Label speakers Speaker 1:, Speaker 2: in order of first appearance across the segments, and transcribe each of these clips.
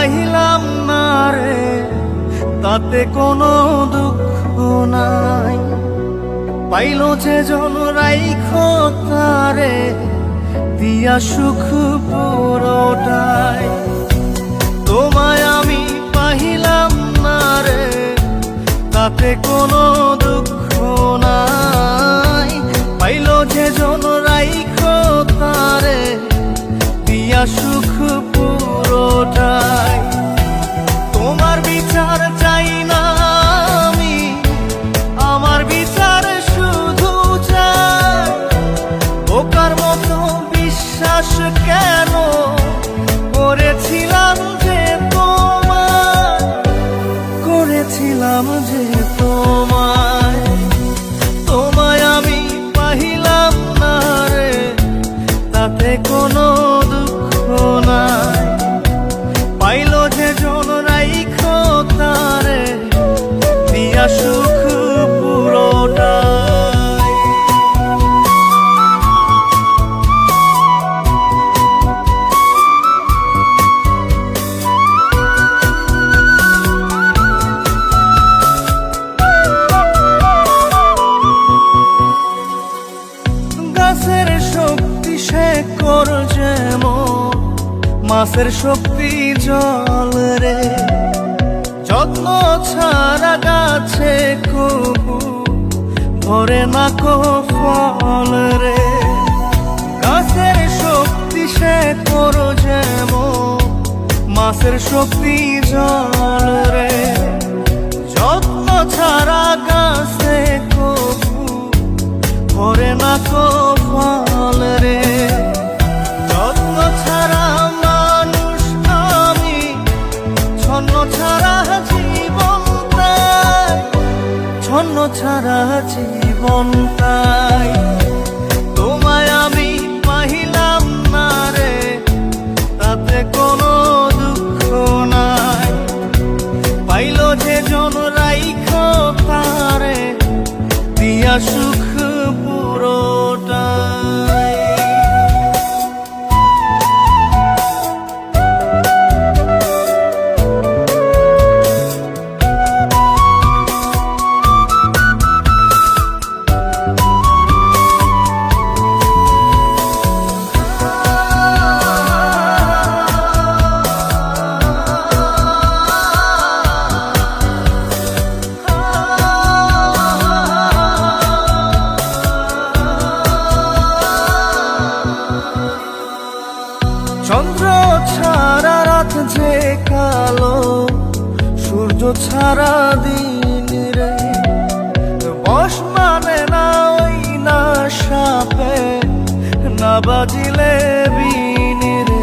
Speaker 1: পাইলাম না রে, তাতে কোনো দুঃখ নাই। পাইল যে জন রাইখো তারে, দিয়া সুখ পুরোটাই। তোমায় আমি পাইলাম না রে, তাতে কোনো দুঃখ নাই। পাইল যে জন রাইখো তারে, দিয়া সুখ পুরোটাই। তোমার বিচার চাই না আমি, আমার বিচার শুধু চাই। বোকার মতো বিশ্বাস কেন করেছিলাম যে তোমায়, করেছিলাম যে তোমায়। তোমায় আমি পাইলাম না রে, তাতে কোনো দুঃখ নাই। পাইল যে জন রাইখো তারে, দিয়া সুখ পুরোটাই। গাছের শক্তি শেকড় যেমন, মাছের শক্তি জল রে। যত্ন ছাড়া গাছে কবু ধরে না কো ফল রে। গাছের শক্তি শেকড় যেমন, মাছের শক্তি জল রে। যত্ন ছাড়া গাছে কবু ধরে না কো ফল রে। যত্ন ছাড়া মানুষ আমি, ছন্ন ছাড়া জীবন তাই, ছন্ন ছাড়া জীবন তাই। তোমায় আমি পাইলাম না রে, তাতে কোনো দুঃখ নাই। পাইল যে জন রাইখো তারে, দিয়া সুখ পুরোটাই। চন্দ্র ছাড়া রাত যে কালো, সূর্য ছাড়া দিন রে। বশ মানে না ওই না সাপে, না বাজিলে বিন রে।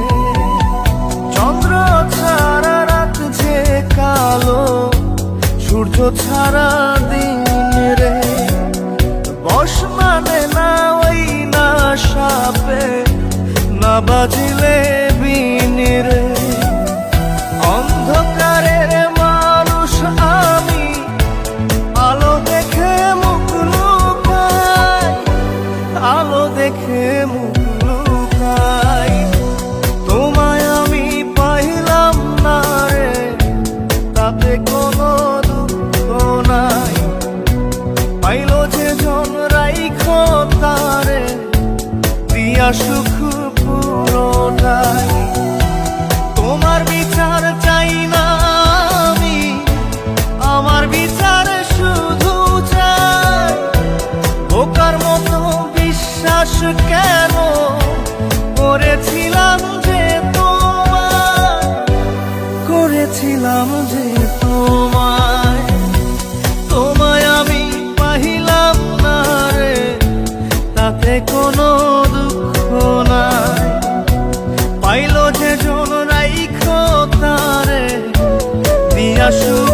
Speaker 1: চন্দ্র ছাড়া রাত যে কালো, সূর্য ছাড়া দিন রে। বশ মানে না ওই না সাপে, না বাজিলে বিন রে। অন্ধকারের মানুষ আমি, আলো দেখে মুখ লুকাই, আলো দেখে মুখ লুকাই। তোমায় আমি পাইলাম না রে, তাতে কোনো দুঃখ নাই। পাইল যে জন রাইখো তারে, দিয়া সুখ পুরোটাই। তোমার বিচার চাই না আমি, আমার বিচার শুধু চাই। বোকার মতো বিশ্বাস কেন করেছিলাম যে তোমায়, করেছিলাম যে তোমায়। তোমায় আমি পাইলাম না রে, তাতে কোনো দুঃখ নাই। পাইল যে জন রাইখো তারে, দিয়া সুখ